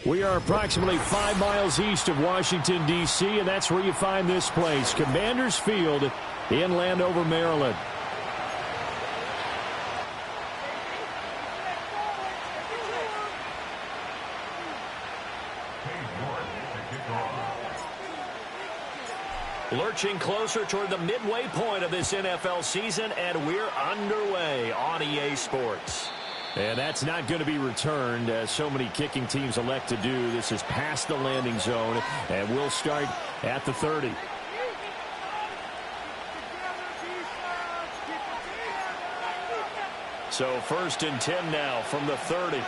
We are approximately 5 miles east of Washington, D.C., and that's where you find this place, Commanders Field in Landover, Maryland. Lurching closer toward the midway point of this NFL season, and we're underway on EA Sports. And that's not going to be returned, as so many kicking teams elect to do. This is past the landing zone, and we'll start at the 30. So 1st and 10 now from the 30.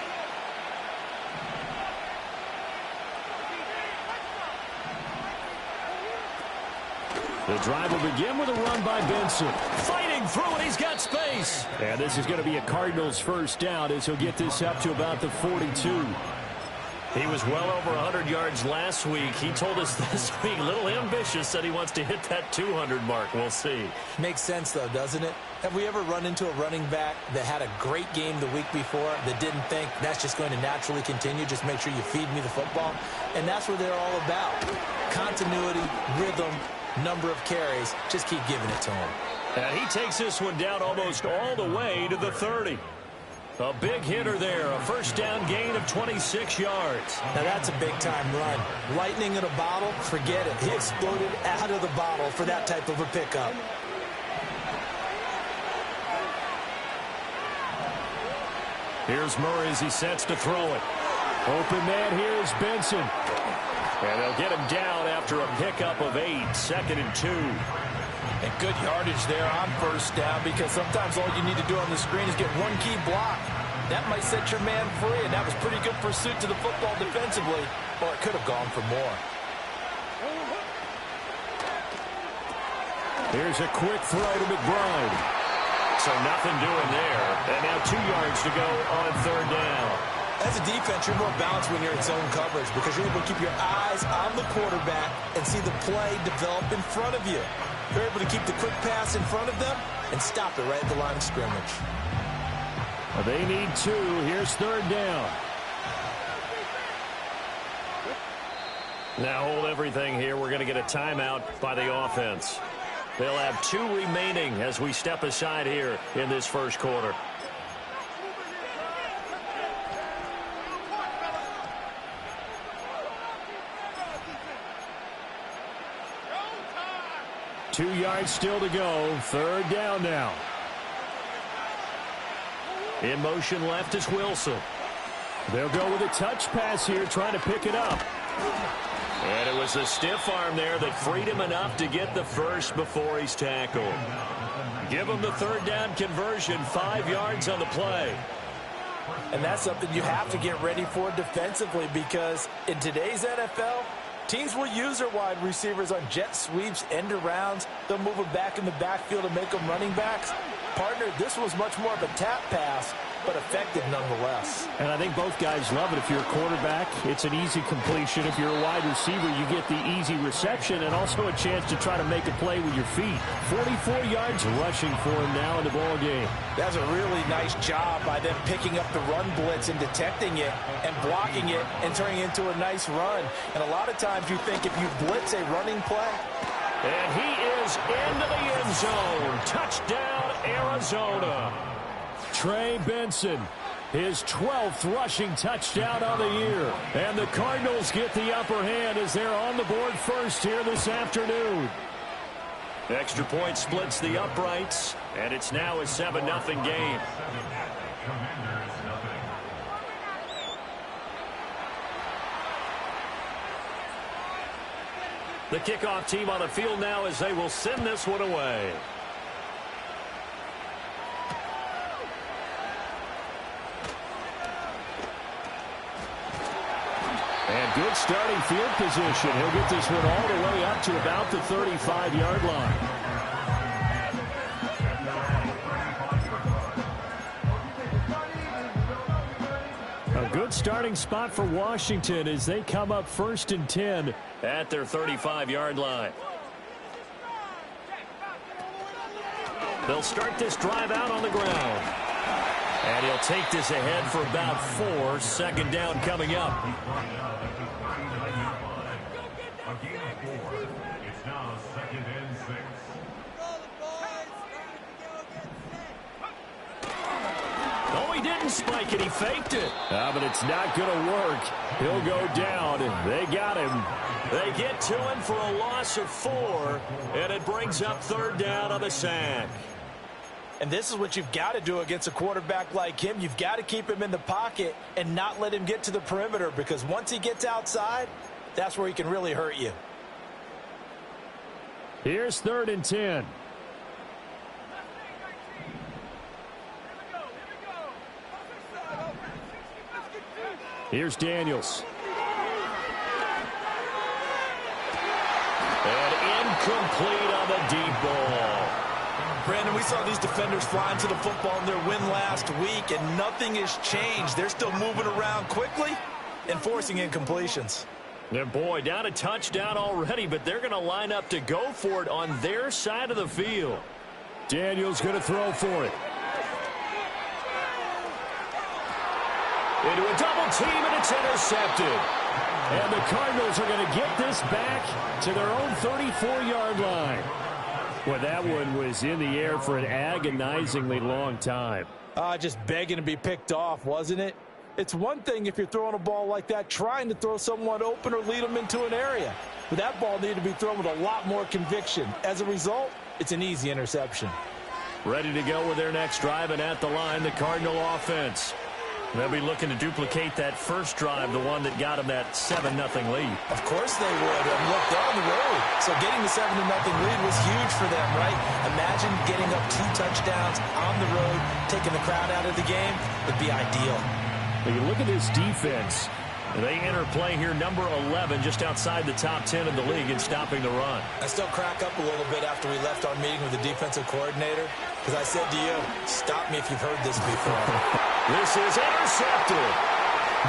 The drive will begin with a run by Benson. Fighting through, and he's got space. And this is going to be a Cardinals first down as he'll get this up to about the 42. He was well over 100 yards last week. He told us this week, a little ambitious, said he wants to hit that 200 mark. We'll see. Makes sense, though, doesn't it? Have we ever run into a running back that had a great game the week before that didn't think that's just going to naturally continue? Just make sure you feed me the football. And that's what they're all about. Continuity, rhythm, number of carries. Just keep giving it to him. And he takes this one down almost all the way to the 30. A big hitter there, a first down gain of 26 yards. Now that's a big-time run. Lightning in a bottle, forget it. He exploded out of the bottle for that type of a pickup. Here's Murray as he sets to throw it. Open man here is Benson. And they'll get him down after a pickup of 8, 2nd and 2. And good yardage there on first down, because sometimes all you need to do on the screen is get one key block. That might set your man free, and that was pretty good pursuit to the football defensively. Or it could have gone for more. Here's a quick throw to McBride. So nothing doing there. And now 2 yards to go on 3rd down. As a defense, you're more balanced when you're in zone coverage because you're able to keep your eyes on the quarterback and see the play develop in front of you. You're able to keep the quick pass in front of them and stop it right at the line of scrimmage. They need 2. Here's 3rd down. Now hold everything here. We're going to get a timeout by the offense. They'll have 2 remaining as we step aside here in this first quarter. Two yards still to go. 3rd down now. In motion left is Wilson. They'll go with a touch pass here, trying to pick it up. And it was a stiff arm there that freed him enough to get the first before he's tackled. Give him the 3rd down conversion, 5 yards on the play. And that's something you have to get ready for defensively, because in today's NFL, teams will use their wide receivers on jet sweeps, end arounds. They'll move them back in the backfield and make them running backs. Partner, this was much more of a tap pass, but effective nonetheless. And I think both guys love it. If you're a quarterback, it's an easy completion. If you're a wide receiver, you get the easy reception and also a chance to try to make a play with your feet. 44 yards rushing for him now in the ball game. That's a really nice job by them picking up the run blitz and detecting it and blocking it and turning it into a nice run. And a lot of times you think if you blitz a running play. And he is into the end zone. Touchdown, Arizona. Trey Benson, his 12th rushing touchdown on the year. And the Cardinals get the upper hand as they're on the board first here this afternoon. Extra point splits the uprights, and it's now a 7-0 game. The kickoff team on the field now as they will send this one away. And good starting field position. He'll get this one all the way up to about the 35-yard line. A good starting spot for Washington as they come up 1st and 10 at their 35-yard line. They'll start this drive out on the ground. And he'll take this ahead for about 4. Second down coming up. A gain of 4. It's now 2nd and 6. Oh, he didn't spike it. He faked it. But it's not going to work. He'll go down. They got him. They get to him for a loss of 4, and it brings up 3rd down on the sack. And this is what you've got to do against a quarterback like him. You've got to keep him in the pocket and not let him get to the perimeter, because once he gets outside, that's where he can really hurt you. Here's 3rd and 10. Here's Daniels. And incomplete on the deep ball. Brandon, we saw these defenders flying to the football in their win last week, and nothing has changed. They're still moving around quickly and forcing incompletions. And boy, down a touchdown already, but they're going to line up to go for it on their side of the field. Daniels going to throw for it. Into a double team, and it's intercepted. And the Cardinals are going to get this back to their own 34-yard line. Well, that one was in the air for an agonizingly long time. Just begging to be picked off, wasn't it? It's one thing if you're throwing a ball like that, trying to throw someone open or lead them into an area. But that ball needed to be thrown with a lot more conviction. As a result, it's an easy interception. Ready to go with their next drive, and at the line, the Cardinal offense. They'll be looking to duplicate that first drive, the one that got them that 7-0 lead. Of course they would. And look, they're on the road. So getting the 7-0 lead was huge for them, right? Imagine getting up 2 touchdowns on the road, taking the crowd out of the game. Would be ideal. When you look at this defense, they enter play here number 11, just outside the top 10 of the league in stopping the run. I still crack up a little bit after we left our meeting with the defensive coordinator, because I said to you, stop me if you've heard this before. This is intercepted.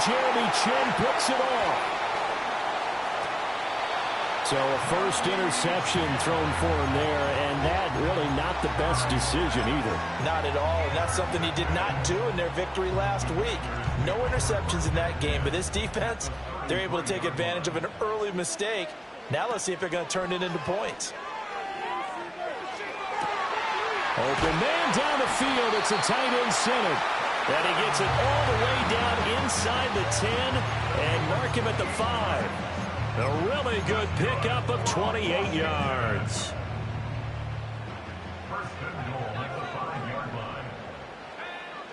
Jeremy Chinn picks it off. So a first interception thrown for him there, and that really not the best decision either. Not at all, and that's something he did not do in their victory last week. No interceptions in that game, but this defense, they're able to take advantage of an early mistake. Now let's see if they're going to turn it into points. Open man down the field. It's a tight end center. And he gets it all the way down inside the 10 and mark him at the 5. A really good pickup of 28 yards. First and goal at the 5-yard line.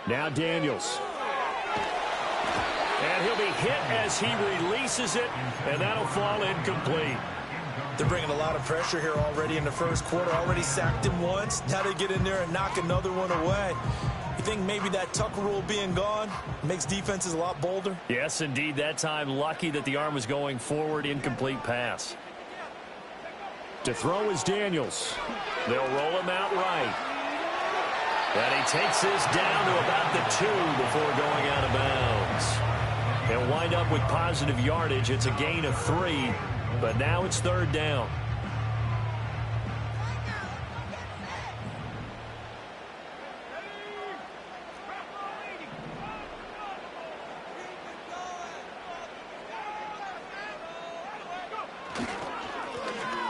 Now Daniels. And he'll be hit as he releases it, and that'll fall incomplete. They're bringing a lot of pressure here already in the first quarter. Already sacked him once. Now they get in there and knock another one away. You think maybe that Tucker rule being gone makes defenses a lot bolder? Yes, indeed. That time, lucky that the arm was going forward. Incomplete pass. To throw is Daniels. They'll roll him out right. And he takes this down to about the 2 before going out of bounds. He'll wind up with positive yardage. It's a gain of 3, but now it's 3rd down.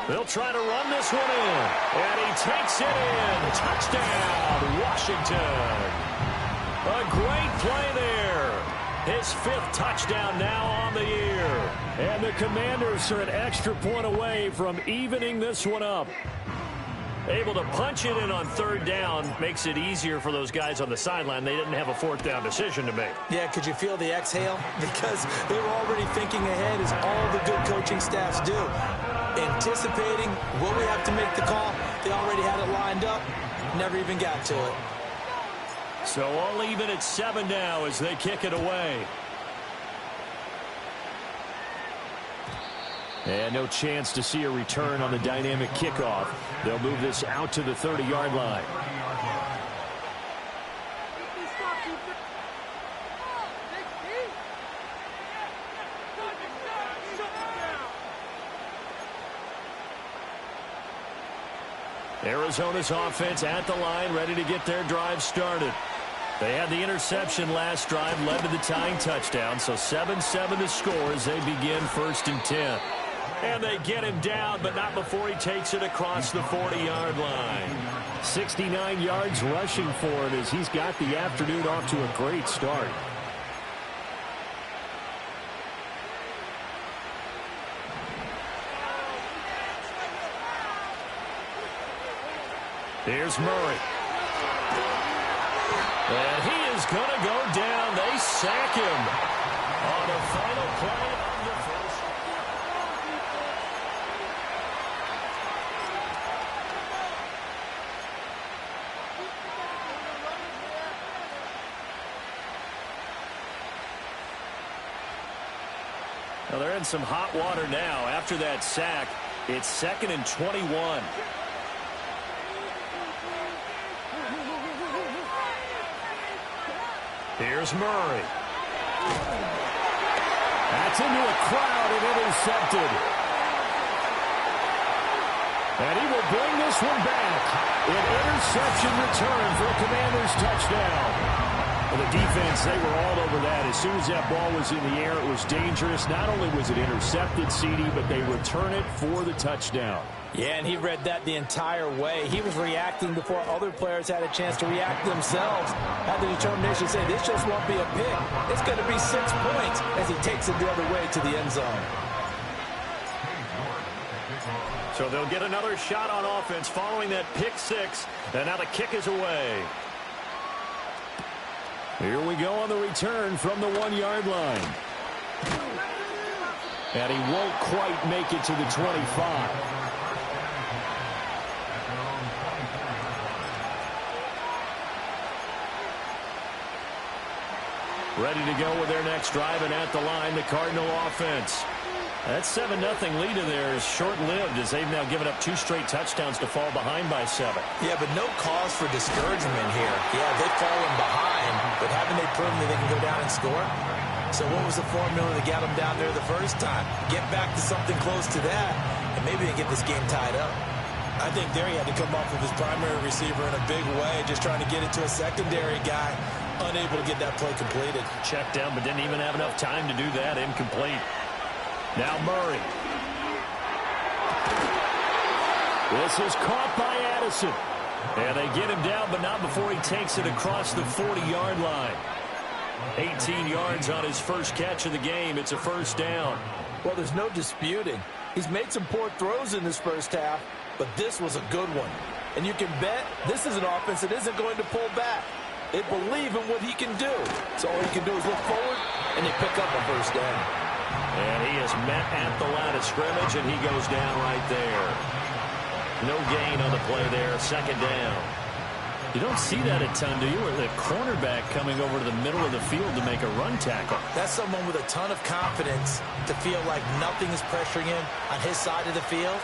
They'll try to run this one in. And he takes it in. Touchdown, Washington. A great play there. His 5th touchdown now on the year. And the Commanders are an extra point away from evening this one up. Able to punch it in on 3rd down makes it easier for those guys on the sideline. They didn't have a 4th down decision to make. Yeah, could you feel the exhale? Because they were already thinking ahead, as all the good coaching staffs do. Anticipating, will we have to make the call? They already had it lined up. Never even got to it. So all even at 7 now as they kick it away. And no chance to see a return on the dynamic kickoff. They'll move this out to the 30-yard line. Arizona's offense at the line, ready to get their drive started. They had the interception last drive, led to the tying touchdown, so 7-7 to score as they begin 1st and 10. And they get him down, but not before he takes it across the 40-yard line. 69 yards rushing for him as he's got the afternoon off to a great start. Here's Murray. And he is going to go down. They sack him on the final play of the first. Now they're in some hot water now. After that sack, it's 2nd and 21. Here's Murray. That's into a crowd and intercepted. And he will bring this one back. An interception return for a Commanders touchdown. Well, the defense, they were all over that. As soon as that ball was in the air, it was dangerous. Not only was it intercepted, CD, but they return it for the touchdown. Yeah, and he read that the entire way. He was reacting before other players had a chance to react themselves. Had the determination to say, this just won't be a pick. It's going to be 6 points as he takes it the other way to the end zone. So they'll get another shot on offense following that pick 6. And now the kick is away. Here we go on the return from the 1-yard line. And he won't quite make it to the 25. Ready to go with their next drive, and at the line, the Cardinal offense. That 7-0 lead of theirs is short-lived as they've now given up 2 straight touchdowns to fall behind by 7. Yeah, but no cause for discouragement here. Yeah, they've fallen behind, but haven't they proven that they can go down and score? So what was the formula that got them down there the first time? Get back to something close to that, and maybe they get this game tied up. I think there he had to come off of his primary receiver in a big way, just trying to get it to a secondary guy. Unable to get that play completed. Checked down, but didn't even have enough time to do that. Incomplete. Now Murray. This is caught by Addison. And they get him down, but not before he takes it across the 40-yard line. 18 yards on his first catch of the game. It's a 1st down. Well, there's no disputing. He's made some poor throws in this first half, but this was a good one. And you can bet this is an offense that isn't going to pull back. They believe in what he can do. So all he can do is look forward, and they pick up a 1st down. And he is met at the line of scrimmage, and he goes down right there. No gain on the play there, 2nd down. You don't see that a ton, do you? Or the cornerback coming over to the middle of the field to make a run tackle. That's someone with a ton of confidence to feel like nothing is pressuring him on his side of the field.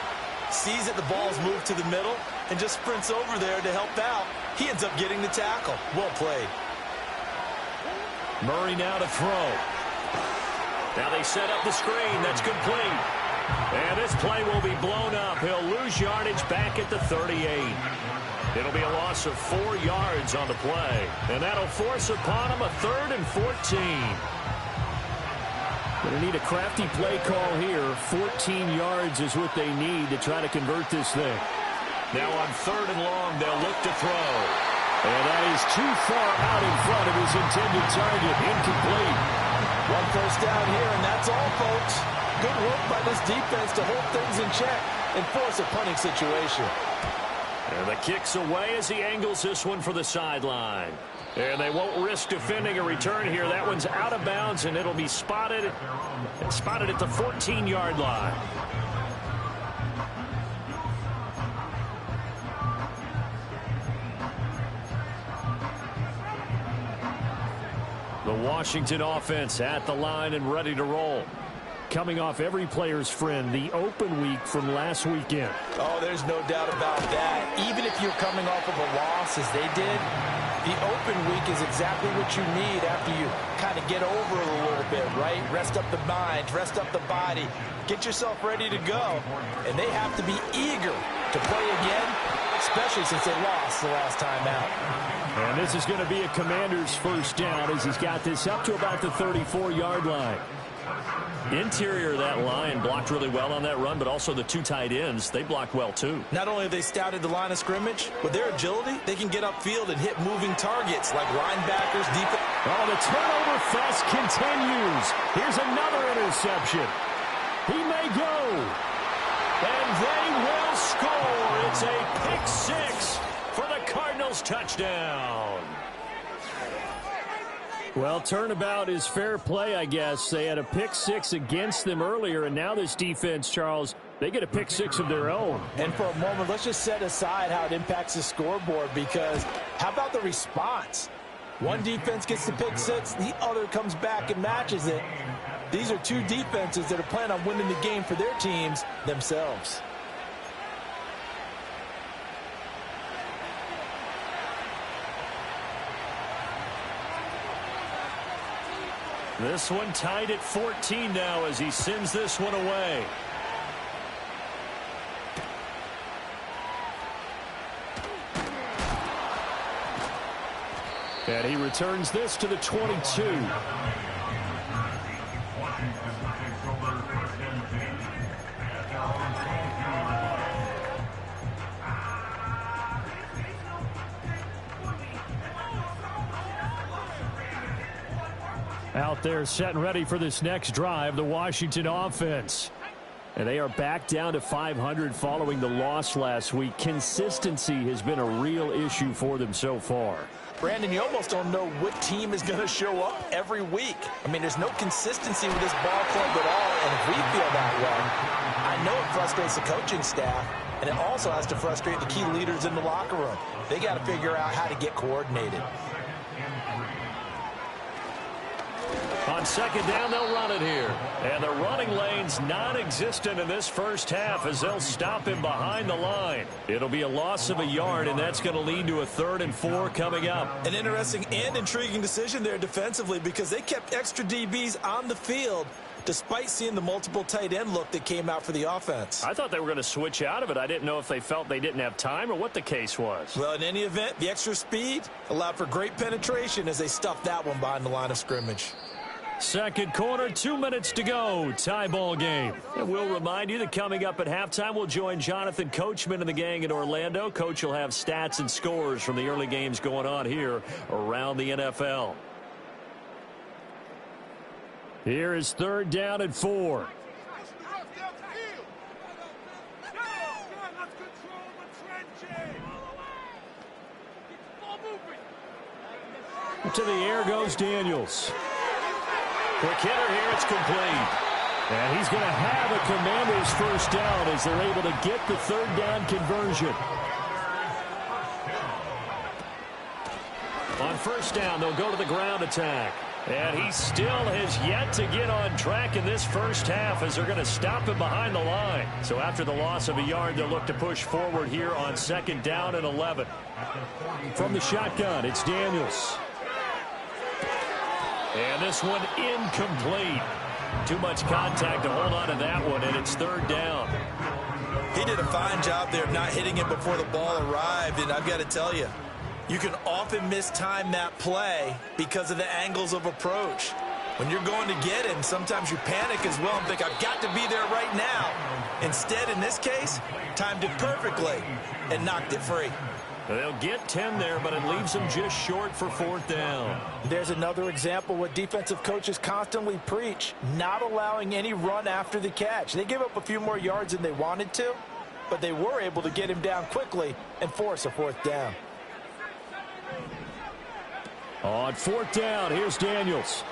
Sees that the ball's moved to the middle and just sprints over there to help out. He ends up getting the tackle. Well played. Murray now to throw. Now they set up the screen. That's complete. And this play will be blown up. He'll lose yardage back at the 38. It'll be a loss of 4 yards on the play. And that'll force upon him a 3rd and 14. Going to need a crafty play call here. 14 yards is what they need to try to convert this thing. Now on 3rd and long, they'll look to throw. And that is too far out in front of his intended target. Incomplete. 1 first down here, and that's all, folks. Good work by this defense to hold things in check and force a punting situation. And the kick's away as he angles this one for the sideline. And they won't risk defending a return here. That one's out of bounds, and it'll be spotted at the 14-yard line. The Washington offense at the line and ready to roll. Coming off every player's friend, the open week from last weekend. Oh, there's no doubt about that. Even if you're coming off of a loss as they did, the open week is exactly what you need after you kind of get over it a little bit, right? Rest up the mind, rest up the body, get yourself ready to go. And they have to be eager to play again, especially since they lost the last time out. And this is going to be a Commander's first down as he's got this up to about the 34-yard line. Interior of that line blocked really well on that run, but also the two tight ends, they blocked well too. Not only have they scouted the line of scrimmage, with their agility, they can get upfield and hit moving targets like linebackers, deep. Oh, the turnover fest continues. Here's another interception. He may go. And they will score. It's a pick six for the Cardinals touchdown. Well, turnabout is fair play, I guess. They had a pick six against them earlier, and now this defense, Charles, they get a pick six of their own. And for a moment, let's just set aside how it impacts the scoreboard, because how about the response? One defense gets the pick six, the other comes back and matches it. These are two defenses that are planning on winning the game for their teams themselves. This one tied at 14 now as he sends this one away. And he returns this to the 22. Out there set and ready for this next drive, the Washington offense. And they are back down to 500 following the loss last week. Consistency has been a real issue for them so far. Brandon, you almost don't know what team is going to show up every week. I mean, there's no consistency with this ball club at all, and if we feel that way, I know it frustrates the coaching staff, and it also has to frustrate the key leaders in the locker room. They got to figure out how to get coordinated. On second down, they'll run it here. And the running lane's non-existent in this first half as they'll stop him behind the line. It'll be a loss of a yard, and that's going to lead to a 3rd and 4 coming up. An interesting and intriguing decision there defensively, because they kept extra DBs on the field despite seeing the multiple tight end look that came out for the offense. I thought they were going to switch out of it. I didn't know if they felt they didn't have time or what the case was. Well, in any event, the extra speed allowed for great penetration as they stuffed that one behind the line of scrimmage. Second quarter, 2 minutes to go. Tie ball game. And we'll remind you that coming up at halftime, we'll join Jonathan Coachman and the gang in Orlando. Coach will have stats and scores from the early games going on here around the NFL. Here is 3rd down and 4. To the air goes Daniels. Quick hitter here, it's complete. And he's going to have a Commander's first down as they're able to get the 3rd down conversion. On first down, they'll go to the ground attack. And he still has yet to get on track in this first half as they're going to stop him behind the line. So after the loss of a yard, they'll look to push forward here on 2nd down and 11. From the shotgun, it's Daniels. And this one incomplete. Too much contact to hold on to that one, and it's 3rd down. He did a fine job there of not hitting it before the ball arrived, and I've got to tell you, you can often mistime that play because of the angles of approach. When you're going to get him, sometimes you panic as well and think, I've got to be there right now. Instead, in this case, timed it perfectly and knocked it free. They'll get 10 there, but it leaves them just short for 4th down. There's another example what defensive coaches constantly preach, not allowing any run after the catch. They gave up a few more yards than they wanted to, but they were able to get him down quickly and force a 4th down. On 4th down, here's Daniels.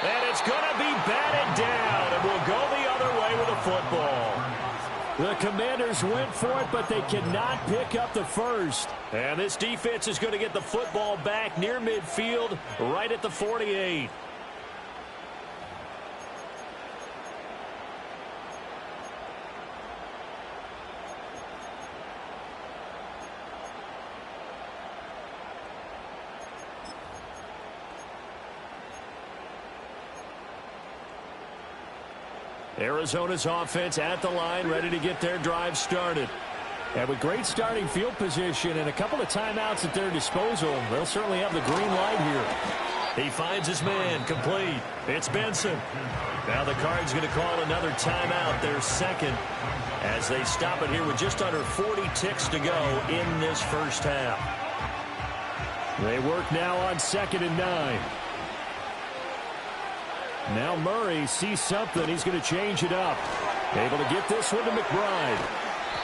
And it's going to be batted down, and we'll go the other way with the football. The Commanders went for it, but they cannot pick up the first. And this defense is going to get the football back near midfield, right at the 48. Arizona's offense at the line, ready to get their drive started. And with great starting field position and a couple of timeouts at their disposal, they'll certainly have the green light here. He finds his man, complete. It's Benson. Now the Cards going to call another timeout, their second, as they stop it here with just under 40 ticks to go in this first half. They work now on 2nd and 9. Now Murray sees something. He's going to change it up. Able to get this one to McBride.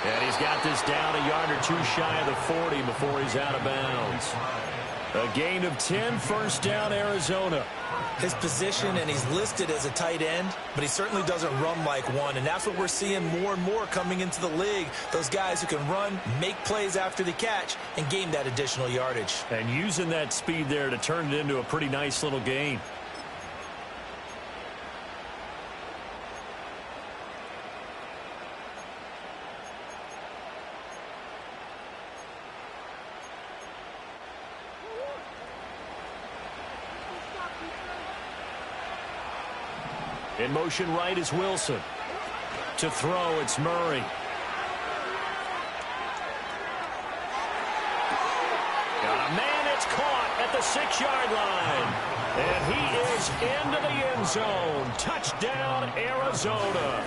And he's got this down a yard or two shy of the 40 before he's out of bounds. A gain of 10, first down, Arizona. His position, and he's listed as a tight end, but he certainly doesn't run like one, and that's what we're seeing more and more coming into the league. Those guys who can run, make plays after the catch, and gain that additional yardage. And using that speed there to turn it into a pretty nice little gain. In motion right is Wilson. To throw, it's Murray. Got a man, it's caught at the 6-yard line. And he is into the end zone. Touchdown, Arizona.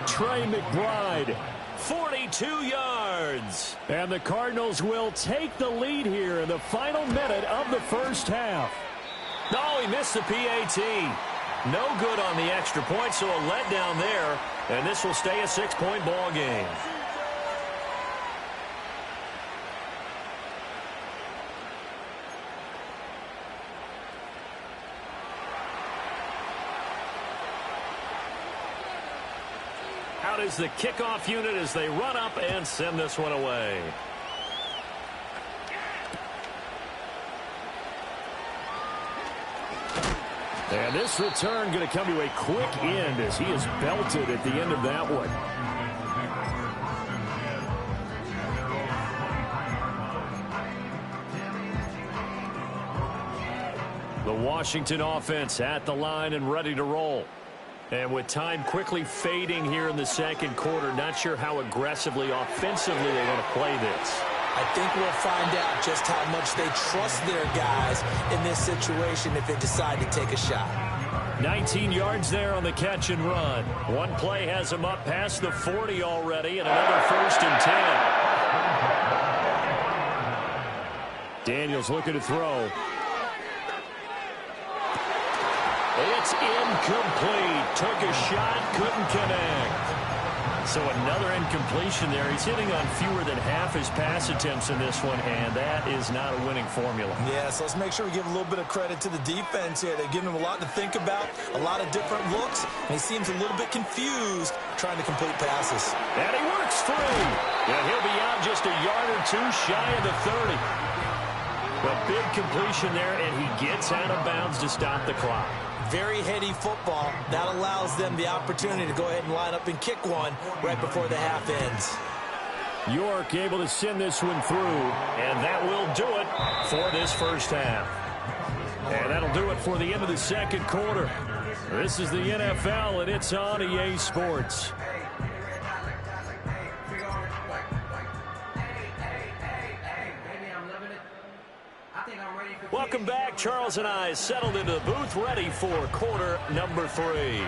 Trey McBride, 42 yards. And the Cardinals will take the lead here in the final minute of the first half. No, he missed the PAT. No good on the extra point, so a letdown there, and this will stay a 6-point ball game. Out is the kickoff unit as they run up and send this one away. And this return going to come to a quick end as he is belted at the end of that one. The Washington offense at the line and ready to roll. And with time quickly fading here in the second quarter, not sure how aggressively, offensively they want to play this. I think we'll find out just how much they trust their guys in this situation if they decide to take a shot. 19 yards there on the catch and run. One play has him up past the 40 already, and another 1st and 10. Daniels looking to throw. It's incomplete. Took a shot, couldn't connect. So another incompletion there. He's hitting on fewer than half his pass attempts in this one, and that is not a winning formula. Yeah, so let's make sure we give a little bit of credit to the defense here. They're giving him a lot to think about, a lot of different looks, and he seems a little bit confused trying to complete passes. And he works free. And he'll be out just a yard or two shy of the 30. A big completion there, and he gets out of bounds to stop the clock. Very heady football. That allows them the opportunity to go ahead and line up and kick one right before the half ends. York able to send this one through, and that will do it for this first half. And that'll do it for the end of the second quarter. This is the NFL, and it's on EA Sports. Welcome back. Charles and I settled into the booth, ready for quarter number 3.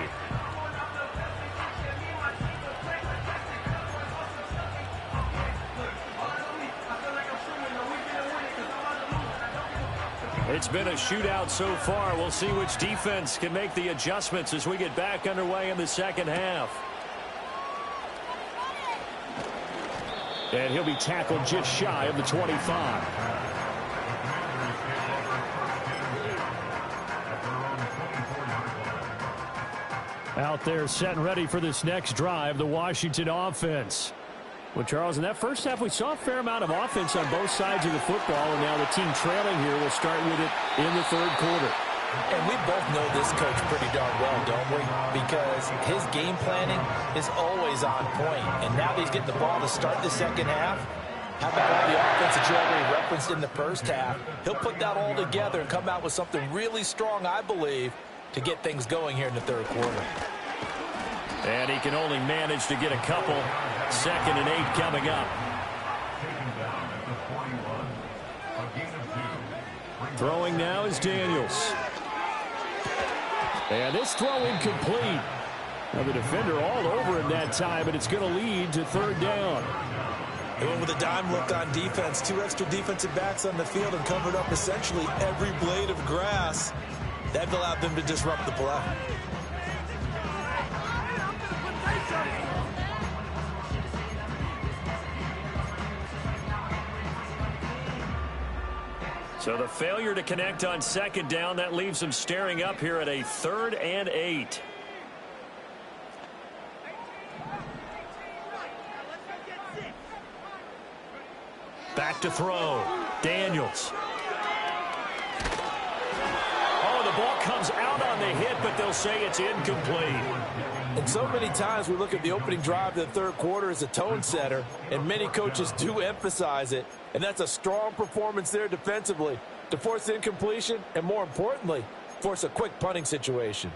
It's been a shootout so far. We'll see which defense can make the adjustments as we get back underway in the second half. And he'll be tackled just shy of the 25. Out there set and ready for this next drive, the Washington offense. Well, Charles, in that first half, we saw a fair amount of offense on both sides of the football, and now the team trailing here will start with it in the third quarter. And we both know this coach pretty darn well, don't we? Because his game planning is always on point. And now that he's getting the ball to start the second half, how about all the offense that you already referenced in the first half? He'll put that all together and come out with something really strong, I believe, to get things going here in the third quarter. And he can only manage to get a couple. 2nd and 8 coming up. Taken down at the 41. A gain of 2. Throwing now is Daniels. And this throw incomplete. Now the defender all over him that time, and it's going to lead to 3rd down. They went with a dime look on defense. 2 extra defensive backs on the field and covered up essentially every blade of grass. That allowed them to disrupt the play. So the failure to connect on 2nd down, that leaves them staring up here at a 3rd and 8. Back to throw. Daniels. Oh, the ball comes out on the hit, but they'll say it's incomplete. And so many times we look at the opening drive of the 3rd quarter as a tone setter, and many coaches do emphasize it. And that's a strong performance there defensively to force incompletion and, more importantly, force a quick punting situation.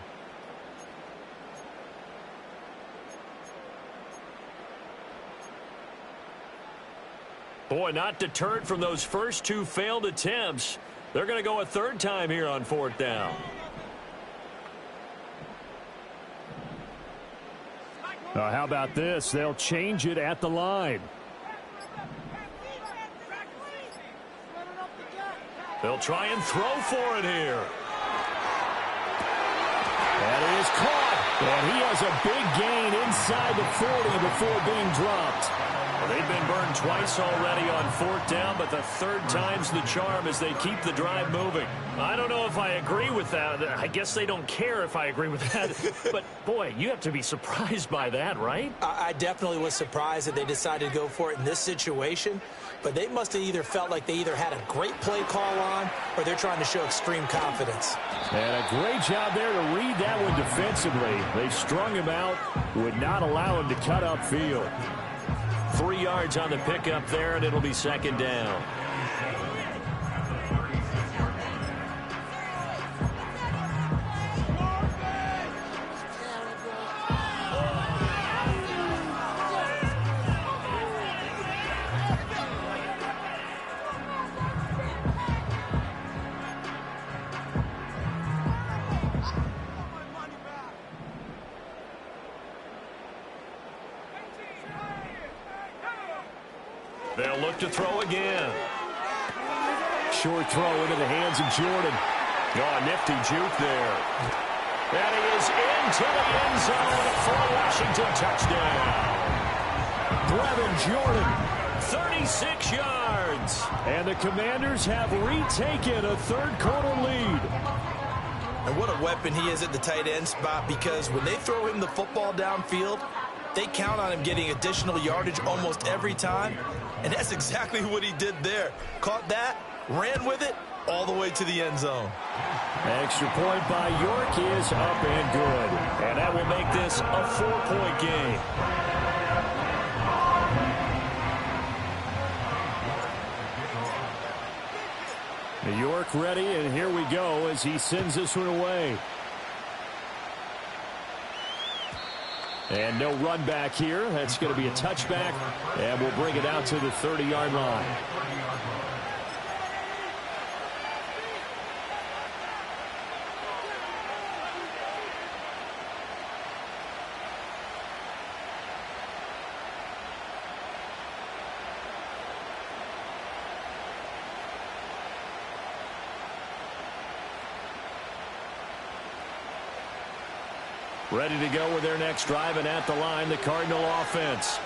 Boy, not deterred from those first 2 failed attempts. They're going to go a 3rd time here on 4th down. How about this? They'll change it at the line. They'll try and throw for it here. That is caught. And he has a big gain inside the 40 before being dropped. Well, they've been burned twice already on 4th down, but the 3rd time's the charm as they keep the drive moving. I don't know if I agree with that. I guess they don't care if I agree with that. But, boy, you have to be surprised by that, right? I definitely was surprised that they decided to go for it in this situation. But they must have either felt like they either had a great play call on or they're trying to show extreme confidence. And a great job there to read that one defensively. They strung him out, would not allow him to cut upfield. 3 yards on the pickup there, and it'll be 2nd down. They'll look to throw again. Short throw into the hands of Jordan. Oh, nifty juke there. And he is into the end zone for a Washington touchdown. Brevin Jordan, 36 yards. And the Commanders have retaken a 3rd quarter lead. And what a weapon he is at the tight end spot, because when they throw him the football downfield, they count on him getting additional yardage almost every time. And that's exactly what he did there. Caught that, ran with it, all the way to the end zone. Extra point by York is up and good. And that will make this a 4-point game. York ready, and here we go as he sends this one away. And no run back here. That's going to be a touchback, and we'll bring it out to the 30-yard line. Ready to go with their next drive, and at the line, the Cardinal offense.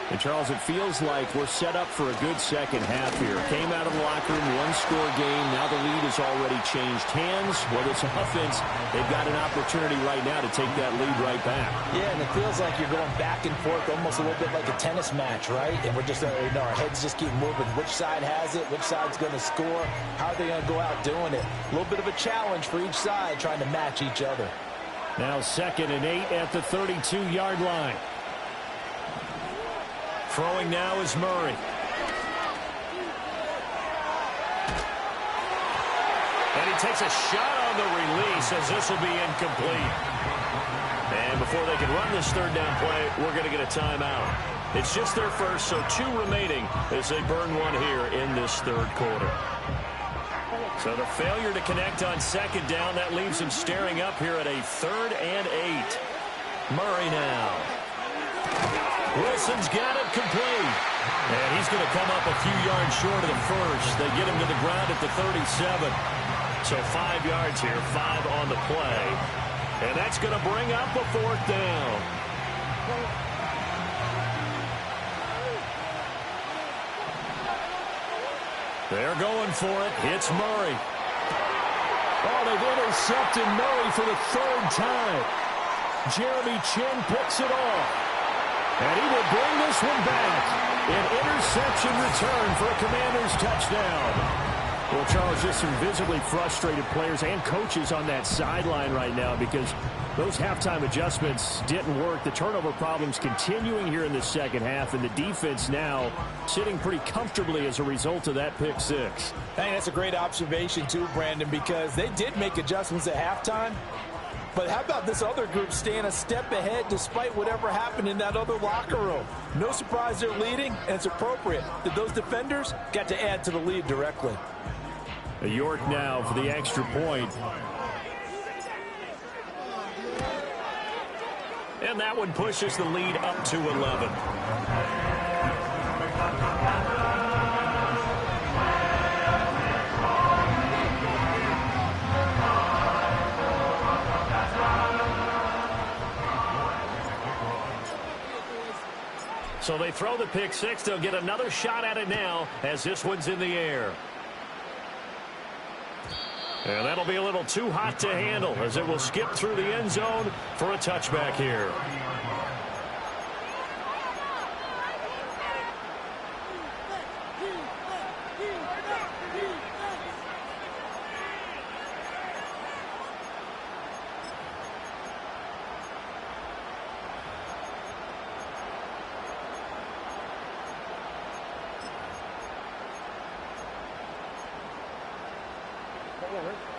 And, Charles, it feels like we're set up for a good second half here. Came out of the locker room, one-score game. Now the lead has already changed hands. Whether it's offense, they've got an opportunity right now to take that lead right back. Yeah, and it feels like you're going back and forth almost a little bit like a tennis match, right? And we're just, our heads just keep moving. Which side has it? Which side's going to score? How are they going to go out doing it? A little bit of a challenge for each side trying to match each other. Now 2nd and 8 at the 32-yard line. Throwing now is Murray. And he takes a shot on the release as this will be incomplete. And before they can run this 3rd down play, we're going to get a timeout. It's just their first, so 2 remaining as they burn one here in this third quarter. So the failure to connect on second down, that leaves him staring up here at a 3rd and 8. Murray now. Wilson's got it complete. And he's going to come up a few yards short of the first. They get him to the ground at the 37. So 5 yards here, 5 on the play. And that's going to bring up a 4th down. They're going for it. It's Murray. Oh, they've intercepted Murray for the 3rd time. Jeremy Chinn picks it off. And he will bring this one back. An interception return for a Commanders touchdown. Well, Charles, just some visibly frustrated players and coaches on that sideline right now because those halftime adjustments didn't work. The turnover problems continuing here in the second half, and the defense now sitting pretty comfortably as a result of that pick 6. I think that's a great observation too, Brandon, because they did make adjustments at halftime. But how about this other group staying a step ahead despite whatever happened in that other locker room? No surprise they're leading, and it's appropriate that those defenders got to add to the lead directly. York now for the extra point. And that one pushes the lead up to 11. So they throw the pick 6. They'll get another shot at it now as this one's in the air. And that'll be a little too hot to handle as it will skip through the end zone for a touchback here.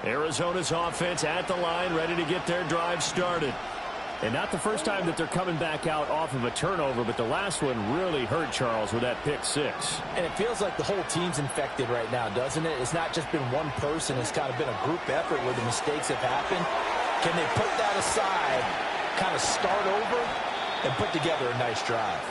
Arizona's offense at the line, ready to get their drive started. And not the first time that they're coming back out off of a turnover, but the last one really hurt Charles with that pick 6. And it feels like the whole team's infected right now, doesn't it? It's not just been one person. It's kind of been a group effort where the mistakes have happened. Can they put that aside, kind of start over, and put together a nice drive?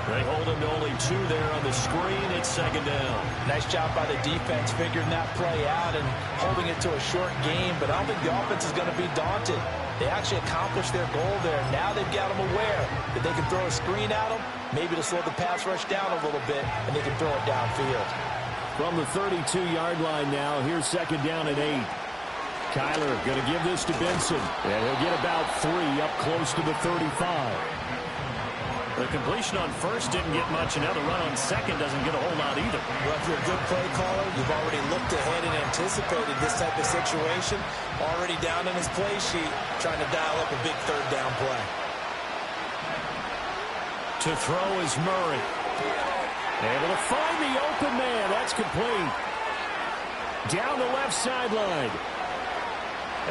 They hold him to only 2 there on the screen. It's 2nd down. Nice job by the defense figuring that play out and holding it to a short game, but I don't think the offense is going to be daunted. They actually accomplished their goal there. Now they've got them aware that they can throw a screen at them, maybe to slow the pass rush down a little bit, and they can throw it downfield. From the 32-yard line now, here's 2nd down and 8. Kyler going to give this to Benson, and he'll get about 3 up close to the 35. The completion on first didn't get much, and now the run on second doesn't get a whole lot either. Well, if you're a good play caller, you've already looked ahead and anticipated this type of situation. Already down in his play sheet, trying to dial up a big 3rd down play. To throw is Murray. Able to find the open man. That's complete. Down the left sideline.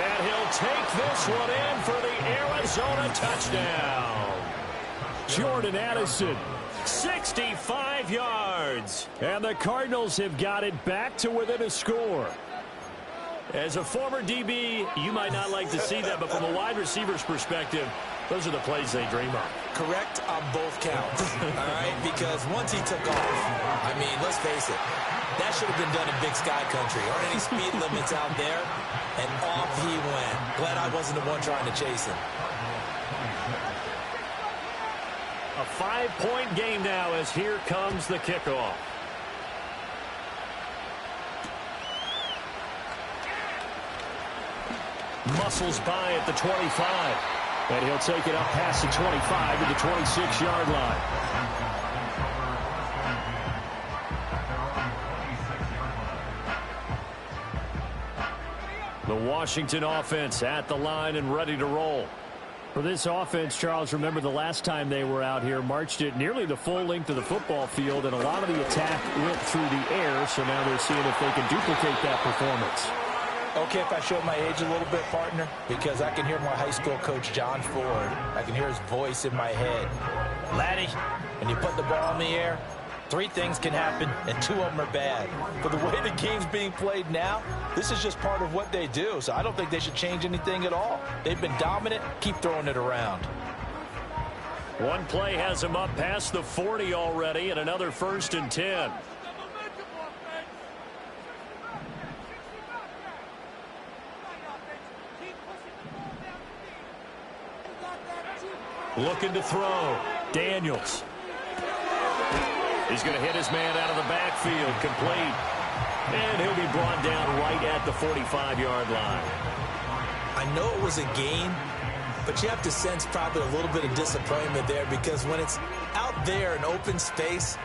And he'll take this one in for the Arizona touchdown. Jordan Addison, 65 yards. And the Cardinals have got it back to within a score. As a former DB, you might not like to see that, but from a wide receiver's perspective, those are the plays they dream of. Correct on both counts, all right? Because once he took off, I mean, let's face it, that should have been done in Big Sky Country. Aren't any speed limits out there? And off he went. Glad I wasn't the one trying to chase him. A 5-point game now as here comes the kickoff. Muscles by at the 25. And he'll take it up past the 25 to the 26-yard line. The Washington offense at the line and ready to roll. For this offense, Charles, remember the last time they were out here, marched it nearly the full length of the football field, and a lot of the attack went through the air, so now they're seeing if they can duplicate that performance. Okay, if I show my age a little bit, partner, because I can hear my high school coach, John Ford. I can hear his voice in my head. Laddie, when you put the ball in the air, 3 things can happen, and 2 of them are bad. But the way the game's being played now, this is just part of what they do. So I don't think they should change anything at all. They've been dominant. Keep throwing it around. One play has him up past the 40 already, and another 1st and 10. Looking to throw. Daniels. He's going to hit his man out of the backfield. Complete. And he'll be brought down right at the 45-yard line. I know it was a gain, but you have to sense probably a little bit of disappointment there, because when it's out there in open space,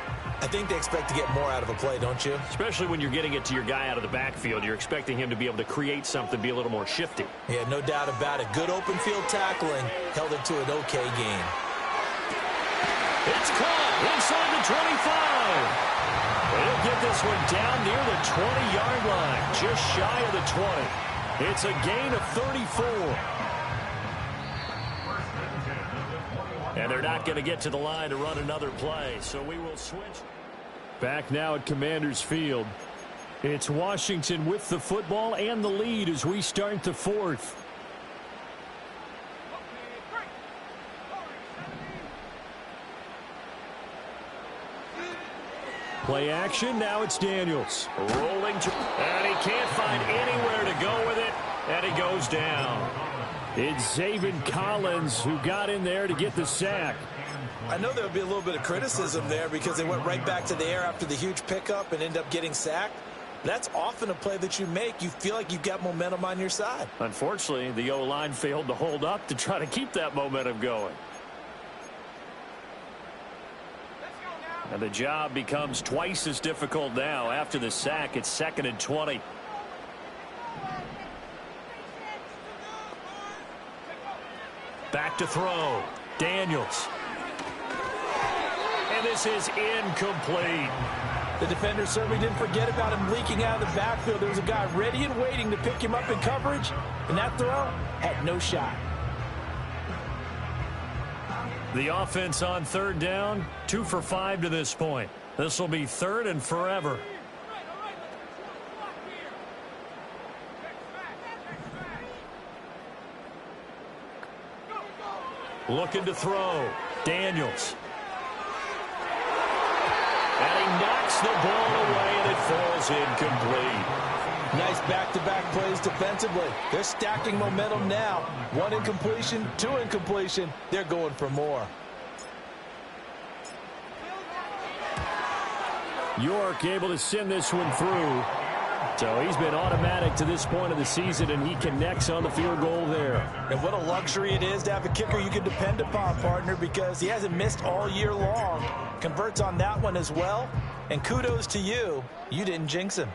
I think they expect to get more out of a play, don't you? Especially when you're getting it to your guy out of the backfield. You're expecting him to be able to create something, be a little more shifty. Yeah, no doubt about it. Good open field tackling held it to an okay game. It's caught inside the 25. He'll get this one down near the 20-yard line, just shy of the 20. It's a gain of 34. And they're not going to get to the line to run another play, so we will switch. Back now at Commanders Field. It's Washington with the football and the lead as we start the 4th. Play action, now it's Daniels. Rolling to, and he can't find anywhere to go with it, and he goes down. It's Zaven Collins who got in there to get the sack. I know there'll be a little bit of criticism there because they went right back to the air after the huge pickup and end up getting sacked. That's often a play that you make. You feel like you've got momentum on your side. Unfortunately, the O-line failed to hold up to try to keep that momentum going. And the job becomes twice as difficult now. After the sack, it's 2nd and 20. Back to throw. Daniels. And this is incomplete. The defender certainly didn't forget about him leaking out of the backfield. There was a guy ready and waiting to pick him up in coverage, and that throw had no shot. The offense on 3rd down, 2 for 5 to this point. This will be 3rd and forever. Looking to throw. Daniels. And he knocks the ball away, and it falls incomplete. Nice back-to-back plays defensively. They're stacking momentum now. 1 incompletion, 2 incompletion. They're going for more. York able to send this one through. So he's been automatic to this point of the season, and he connects on the field goal there. And what a luxury it is to have a kicker you can depend upon, partner, because he hasn't missed all year long. Converts on that one as well. And kudos to you. You didn't jinx him.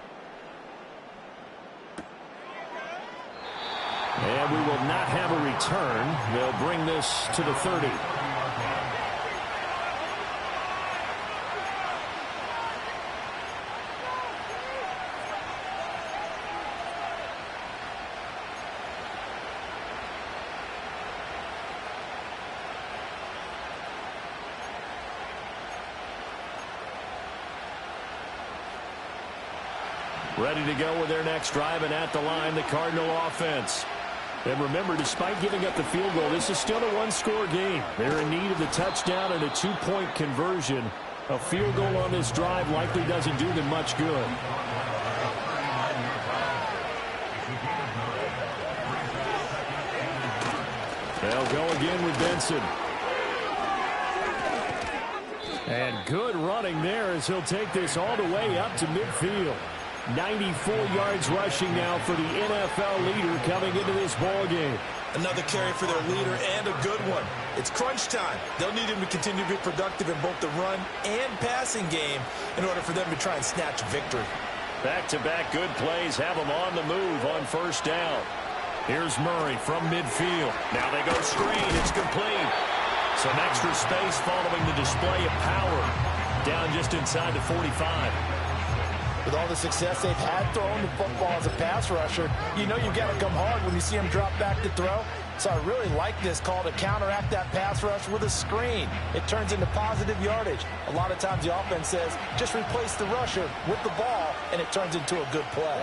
And we will not have a return. They'll bring this to the 30. Ready to go with their next drive, and at the line, the Cardinal offense. And remember, despite giving up the field goal, this is still a 1-score game. They're in need of the touchdown and a 2-point conversion. A field goal on this drive likely doesn't do them much good. They'll go again with Benson. And good running there as he'll take this all the way up to midfield. 94 yards rushing now for the NFL leader coming into this ball game. Another carry for their leader, and a good one. It's crunch time. They'll need him to continue to be productive in both the run and passing game in order for them to try and snatch victory. Back-to-back good plays have them on the move on 1st down. Here's Murray from midfield. Now they go screen. It's complete. Some extra space following the display of power. Down just inside the 45. With all the success they've had throwing the football as a pass rusher, you know you've got to come hard when you see him drop back to throw. So I really like this call to counteract that pass rush with a screen. It turns into positive yardage. A lot of times the offense says, just replace the rusher with the ball, and it turns into a good play.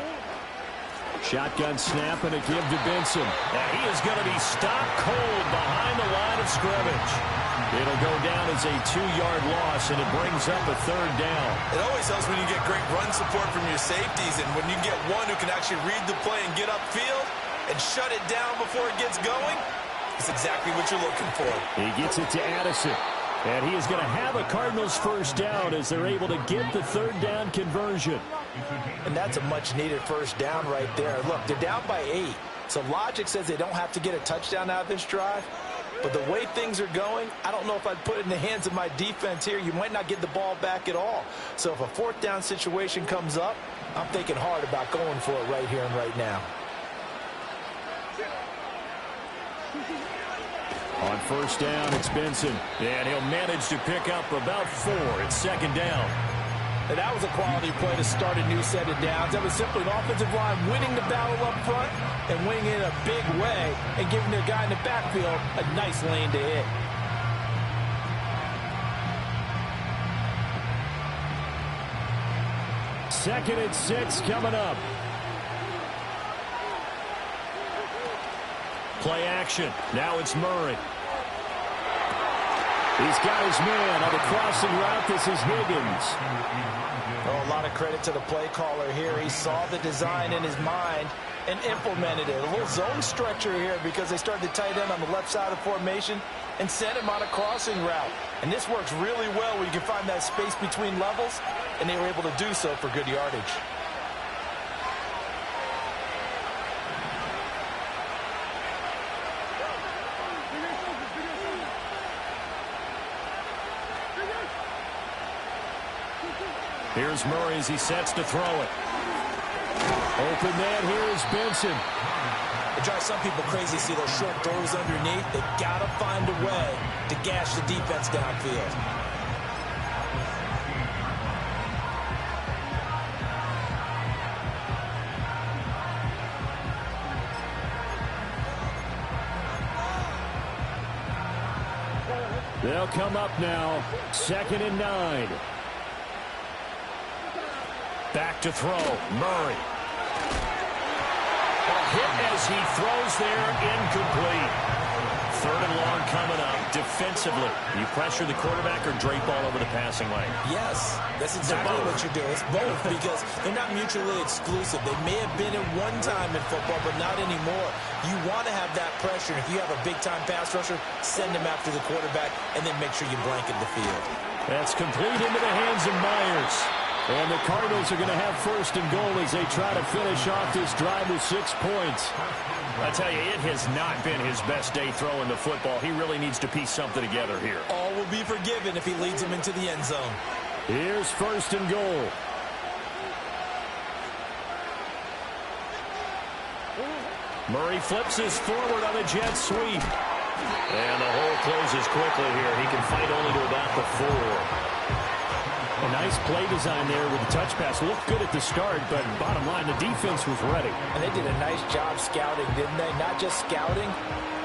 Shotgun snap and a give to Benson. And he is going to be stopped cold behind the line of scrimmage. It'll go down as a 2-yard loss, and it brings up a 3rd down. It always helps when you get great run support from your safeties, and when you get one who can actually read the play and get upfield and shut it down before it gets going, it's exactly what you're looking for. He gets it to Addison. And he is going to have a Cardinals 1st down as they're able to get the 3rd down conversion. And that's a much-needed 1st down right there. Look, they're down by 8. So logic says they don't have to get a touchdown out of this drive. But the way things are going, I don't know if I'd put it in the hands of my defense here. You might not get the ball back at all. So if a 4th down situation comes up, I'm thinking hard about going for it right here and right now. On 1st down, it's Benson. And he'll manage to pick up about 4. It's 2nd down. And that was a quality play to start a new set of downs. That was simply an offensive line winning the battle up front and winning in a big way and giving their guy in the backfield a nice lane to hit. Second and 6 coming up. Play action. Now it's Murray. He's got his man on the crossing route. This is Higgins. Oh, a lot of credit to the play caller here. He saw the design in his mind and implemented it. A little zone stretcher here because they started the tight end on the left side of formation and sent him on a crossing route. And this works really well where you can find that space between levels, and they were able to do so for good yardage. Here's Murray as he sets to throw it. Open man, here's Benson. It drives some people crazy to see those short throws underneath. They got to find a way to gash the defense downfield. They'll come up now. 2nd and 9. Back to throw. Murray. A hit as he throws there. Incomplete. 3rd and long coming up. Defensively, you pressure the quarterback or drape all over the passing lane? Yes, that's exactly what you're doing. It's both because they're not mutually exclusive. They may have been at one time in football, but not anymore. You want to have that pressure. If you have a big-time pass rusher, send him after the quarterback, and then make sure you blanket the field. That's complete into the hands of Myers. And the Cardinals are going to have 1st and goal as they try to finish off this drive with 6 points. I tell you, it has not been his best day throwing the football. He really needs to piece something together here. All will be forgiven if he leads them into the end zone. Here's 1st and goal. Murray flips his forward on a jet sweep. And the hole closes quickly here. He can fight only to about the 4. A nice play design there with the touch pass. Looked good at the start, but bottom line, the defense was ready. And they did a nice job scouting, didn't they? Not just scouting,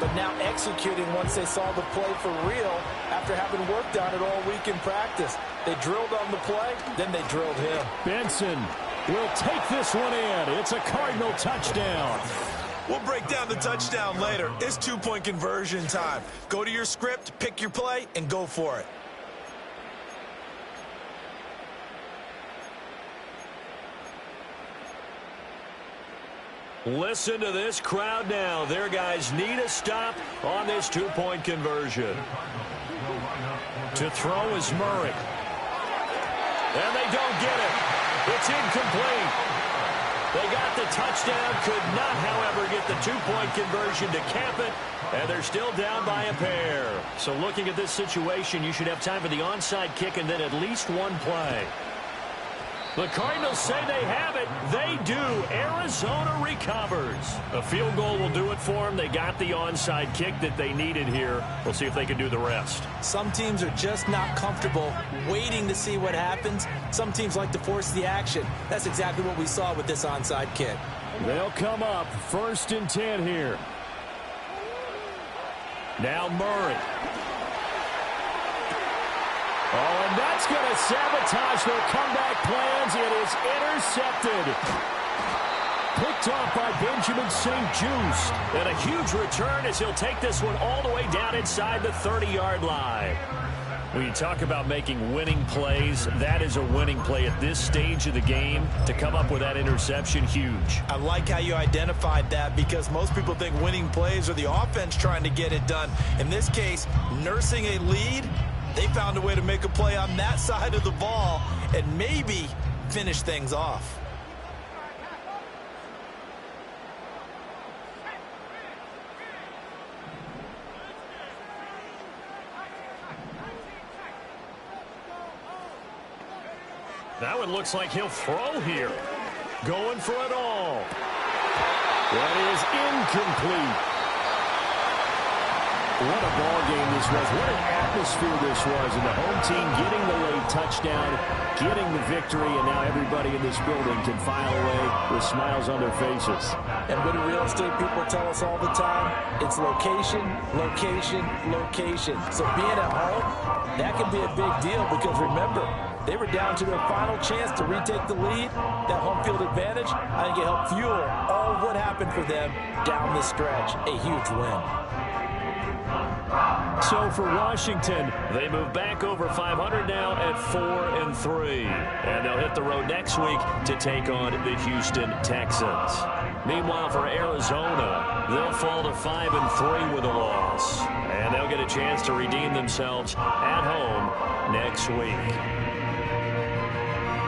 but now executing once they saw the play for real after having worked on it all week in practice. They drilled on the play, then they drilled him. Benson will take this one in. It's a Cardinal touchdown. We'll break down the touchdown later. It's 2-point conversion time. Go to your script, pick your play, and go for it. Listen to this crowd now. Their guys need a stop on this 2-point conversion. To throw is Murray. And they don't get it. It's incomplete. They got the touchdown, could not, however, get the 2-point conversion to cap it, and they're still down by a pair. So looking at this situation, you should have time for the onside kick and then at least one play. The Cardinals say they have it. They do. Arizona recovers. A field goal will do it for them. They got the onside kick that they needed here. We'll see if they can do the rest. Some teams are just not comfortable waiting to see what happens. Some teams like to force the action. That's exactly what we saw with this onside kick. They'll come up 1st and 10 here. Now Murray. Oh, and that's going to sabotage their comeback plans. It is intercepted. Picked off by Benjamin St-Juste. And a huge return as he'll take this one all the way down inside the 30-yard line. When you talk about making winning plays, that is a winning play at this stage of the game. To come up with that interception, huge. I like how you identified that because most people think winning plays are the offense trying to get it done. In this case, nursing a lead, they found a way to make a play on that side of the ball and maybe finish things off. Now it looks like he'll throw here. Going for it all. That is incomplete. What a ball game this was. What an atmosphere this was. And the home team getting the late touchdown, getting the victory, and now everybody in this building can file away with smiles on their faces. And what do real estate people tell us all the time? It's location, location, location. So being at home, that can be a big deal because remember, they were down to their final chance to retake the lead. That home field advantage, I think it helped fuel all of what happened for them down the stretch. A huge win. So for Washington, they move back over 500 now at 4-3. And they'll hit the road next week to take on the Houston Texans. Meanwhile, for Arizona, they'll fall to 5-3 with a loss. And they'll get a chance to redeem themselves at home next week.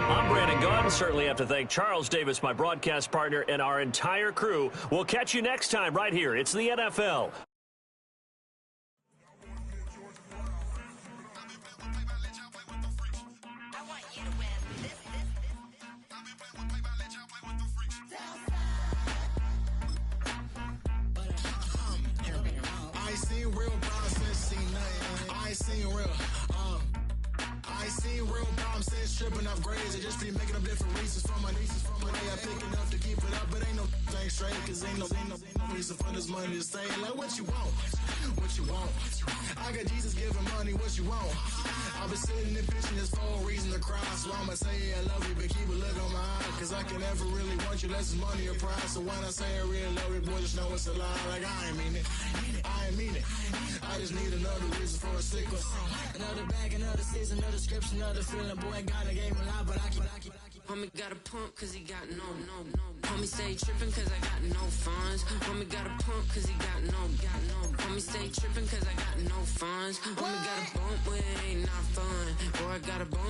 I'm Brandon Gaudin. Certainly have to thank Charles Davis, my broadcast partner, and our entire crew. We'll catch you next time right here. It's the NFL. Tripping off grades, I just be making up different reasons for my nieces. From my day, I pick it up to keep it up, but ain't no thing straight, cause ain't no reason for this money to stay. Like, what you want? What you want? I got Jesus giving money, what you want? I've been sitting and pitching this for a reason to cry, so I'ma say I love you, but keep a look on my eye, cause I can never really want you unless it's money or pride. So when I say I really love you, boy, just know it's a lie. Like, I ain't mean it. I ain't mean it. I just need another reason for a sickle. Another bag, another season, another description, another feeling. Boy, got a game a lot, but I keep. Homie got a pump cause he got no. Homie stay tripping cause I got no funds. Homie got a pump cause he got no. Homie stay tripping cause I got no funds. Homie got a bump when it ain't not fun. Boy, I got a bump.